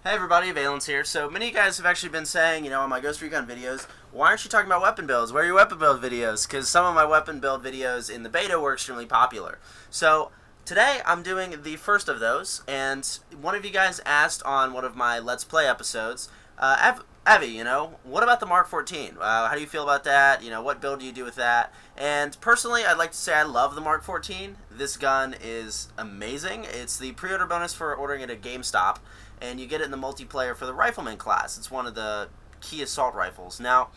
Hey everybody, Valence here. So many of you guys have actually been saying, on my Ghost Recon videos, why aren't you talking about weapon builds? Where are your weapon build videos? Because some of my weapon build videos in the beta were extremely popular. So today I'm doing the first of those, and one of you guys asked on one of my Let's Play episodes, Evie, what about the Mk14? How do you feel about that? What build do you do with that? And personally, I'd like to say I love the Mk14. This gun is amazing. It's the pre-order bonus for ordering it at GameStop, and you get it in the multiplayer for the Rifleman class. It's one of the key assault rifles. Now,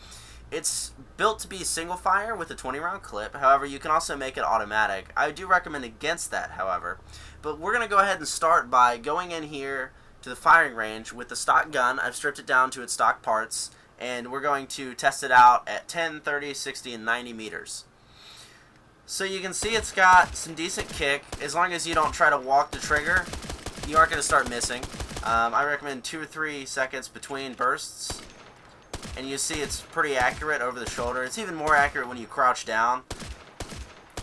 it's built to be single fire with a 20-round clip. However, you can also make it automatic. I do recommend against that, however. But we're going to go ahead and start by going in here to the firing range with the stock gun. I've stripped it down to its stock parts, and we're going to test it out at 10, 30, 60, and 90 meters. So you can see it's got some decent kick. As long as you don't try to walk the trigger, you aren't going to start missing. I recommend 2 or 3 seconds between bursts, and you see it's pretty accurate over the shoulder. It's even more accurate when you crouch down.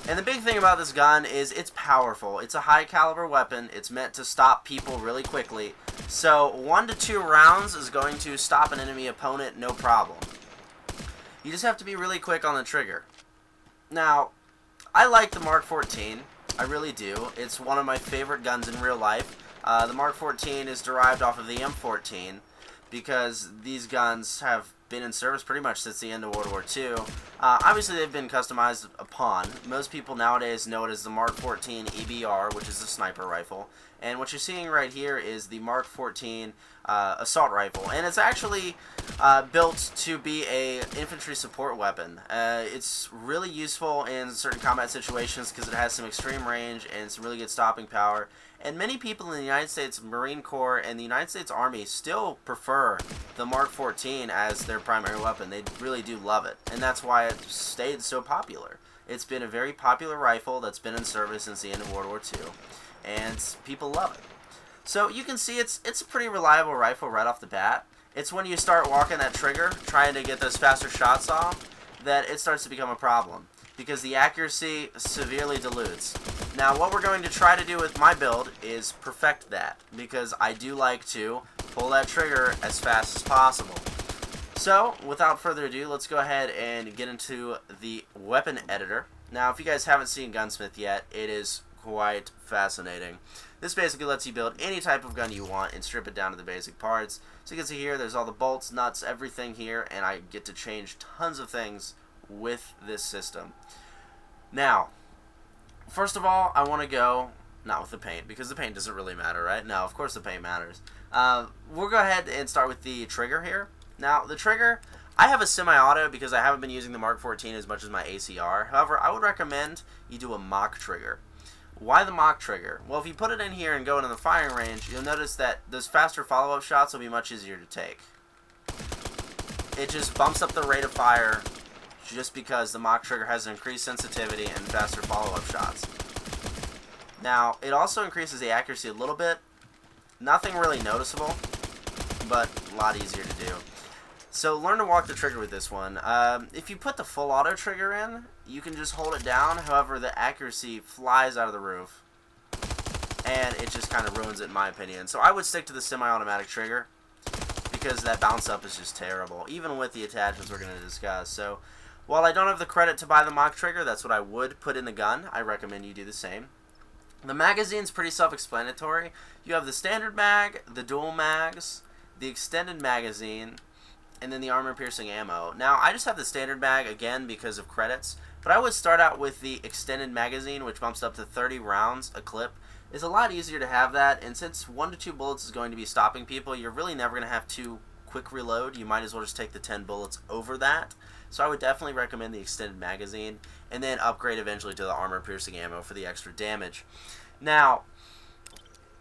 And the big thing about this gun is it's powerful. It's a high caliber weapon. It's meant to stop people really quickly. So 1 to 2 rounds is going to stop an enemy opponent no problem. You just have to be really quick on the trigger. Now, I like the Mk14. I really do. It's one of my favorite guns in real life. The Mk14 is derived off of the M14 because these guns have been in service pretty much since the end of World War II. Obviously, they've been customized upon. Most people nowadays know it as the Mk14 EBR, which is a sniper rifle. And what you're seeing right here is the Mk14 assault rifle. And it's actually built to be a infantry support weapon. It's really useful in certain combat situations because it has some extreme range and some really good stopping power. And many people in the United States Marine Corps and the United States Army still prefer the Mk14 as their primary weapon. They really do love it, and that's why it stayed so popular. It's been a very popular rifle that's been in service since the end of World War II, and people love it. So you can see it's a pretty reliable rifle right off the bat. It's when you start walking that trigger, trying to get those faster shots off, that it starts to become a problem, because the accuracy severely dilutes. Now, what we're going to try to do with my build is perfect that, because I do like to pull that trigger as fast as possible. So, without further ado, let's go ahead and get into the weapon editor. Now, if you guys haven't seen Gunsmith yet, it is quite fascinating. This basically lets you build any type of gun you want and strip it down to the basic parts. So you can see here, there's all the bolts, nuts, everything here, and I get to change tons of things with this system. Now, first of all, I want to go, not with the paint, because the paint doesn't really matter, right? No, of course the paint matters. We'll go ahead and start with the trigger here. Now, the trigger, I have a semi-auto because I haven't been using the Mk14 as much as my ACR. However, I would recommend you do a mock trigger. Why the mock trigger? Well, if you put it in here and go into the firing range, you'll notice that those faster follow-up shots will be much easier to take. It just bumps up the rate of fire just because the mock trigger has increased sensitivity and faster follow-up shots. Now, it also increases the accuracy a little bit. Nothing really noticeable, but a lot easier to do. So learn to walk the trigger with this one. If you put the full auto trigger in, you can just hold it down. However, the accuracy flies out of the roof, and it just kind of ruins it in my opinion. So I would stick to the semi-automatic trigger because that bounce up is just terrible, even with the attachments we're going to discuss. So while I don't have the credit to buy the mock trigger, that's what I would put in the gun. I recommend you do the same. The magazine's pretty self-explanatory. You have the standard mag, the dual mags, the extended magazine, and then the armor-piercing ammo. Now, I just have the standard mag, again, because of credits, but I would start out with the extended magazine, which bumps up to 30 rounds a clip. It's a lot easier to have that, and since 1 to 2 bullets is going to be stopping people, you're really never going to have to quick reload. You might as well just take the 10 bullets over that. So I would definitely recommend the extended magazine, and then upgrade eventually to the armor-piercing ammo for the extra damage. Now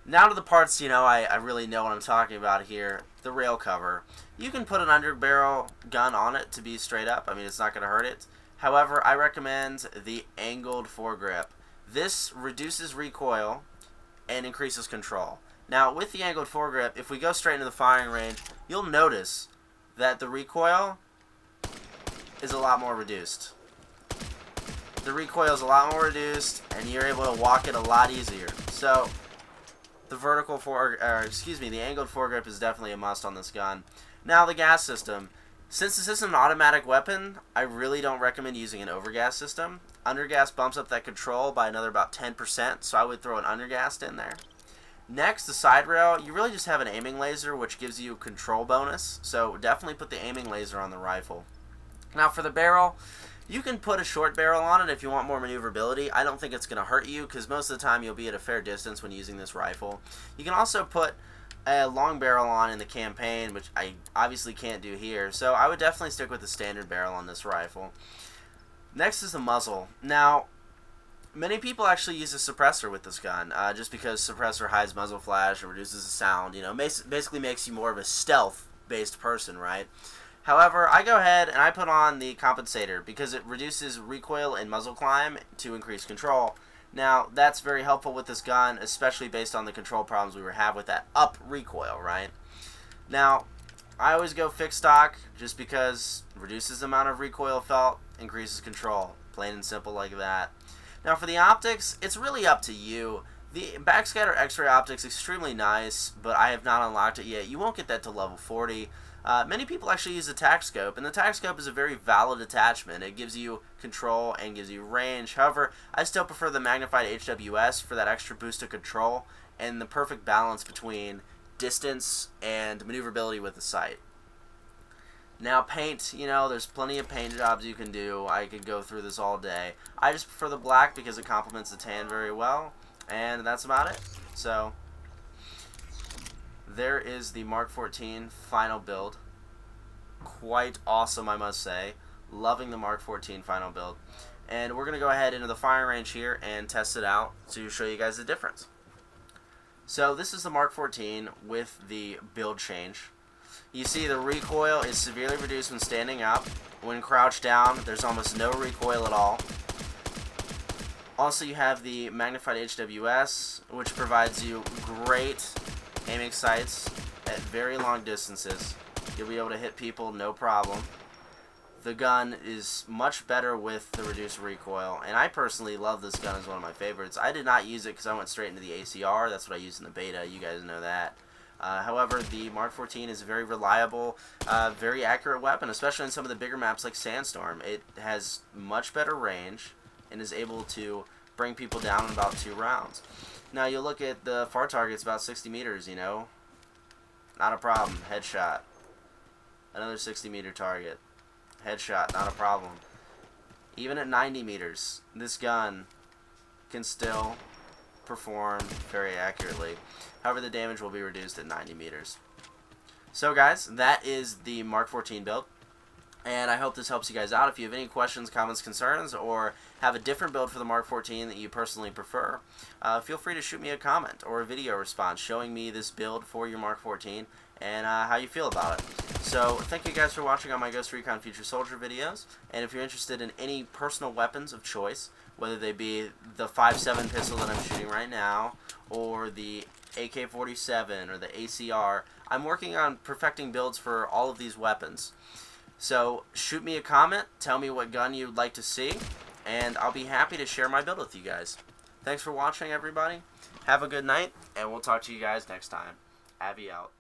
to the parts, I really know what I'm talking about here. The rail cover. You can put an underbarrel gun on it to be straight up. I mean, it's not going to hurt it. However, I recommend the angled foregrip. This reduces recoil and increases control. Now, with the angled foregrip, if we go straight into the firing range, you'll notice that the recoil is a lot more reduced. The recoil is a lot more reduced, and you're able to walk it a lot easier. So the the angled foregrip is definitely a must on this gun. Now the gas system. Since this isn't an automatic weapon, I really don't recommend using an overgas system. Undergas bumps up that control by another about 10%, so I would throw an undergas in there. Next, the side rail, you really just have an aiming laser, which gives you control bonus, so definitely put the aiming laser on the rifle. Now for the barrel, you can put a short barrel on it if you want more maneuverability. I don't think it's going to hurt you, because most of the time you'll be at a fair distance when using this rifle. You can also put a long barrel on in the campaign, which I obviously can't do here, so I would definitely stick with the standard barrel on this rifle. Next is the muzzle. Now, many people actually use a suppressor with this gun, just because suppressor hides muzzle flash and reduces the sound, you know, basically makes you more of a stealth-based person, right? However, I go ahead and I put on the compensator because it reduces recoil and muzzle climb to increase control. Now, that's very helpful with this gun, especially based on the control problems we were having with that up recoil, right? Now, I always go fixed stock just because it reduces the amount of recoil felt, increases control. Plain and simple like that. Now, for the optics, it's really up to you. The backscatter X-ray optics extremely nice, but I have not unlocked it yet. You won't get that to level 40. Many people actually use the tac scope, and the tac scope is a very valid attachment. It gives you control and gives you range. However, I still prefer the magnified HWS for that extra boost of control and the perfect balance between distance and maneuverability with the sight. Now paint, you know, there's plenty of paint jobs you can do. I could go through this all day. I just prefer the black because it complements the tan very well, and that's about it. So there is the Mk14 final build. Quite awesome, I must say. Loving the Mk14 final build. And we're going to go ahead into the firing range here and test it out to show you guys the difference. So this is the Mk14 with the build change. You see the recoil is severely reduced when standing up. When crouched down, there's almost no recoil at all. Also, you have the magnified HWS, which provides you great aiming sights at very long distances. You'll be able to hit people no problem. The gun is much better with the reduced recoil, and I personally love this gun as one of my favorites. I did not use it because I went straight into the ACR. That's what I used in the beta. You guys know that. However, the Mk14 is a very reliable, very accurate weapon, especially in some of the bigger maps like Sandstorm. It has much better range and is able to bring people down in about 2 rounds. Now, you look at the far targets, about 60 meters, you know. Not a problem. Headshot. Another 60-meter target. Headshot. Not a problem. Even at 90 meters, this gun can still perform very accurately. However, the damage will be reduced at 90 meters. So, guys, that is the Mk14 build. And I hope this helps you guys out. If you have any questions, comments, concerns, or have a different build for the Mk14 that you personally prefer, feel free to shoot me a comment or a video response showing me this build for your Mk14 and how you feel about it. So thank you guys for watching on my Ghost Recon Future Soldier videos. And if you're interested in any personal weapons of choice, whether they be the 5.7 pistol that I'm shooting right now, or the AK-47 or the ACR, I'm working on perfecting builds for all of these weapons. So shoot me a comment, tell me what gun you'd like to see, and I'll be happy to share my build with you guys. Thanks for watching, everybody. Have a good night, and we'll talk to you guys next time. Avi out.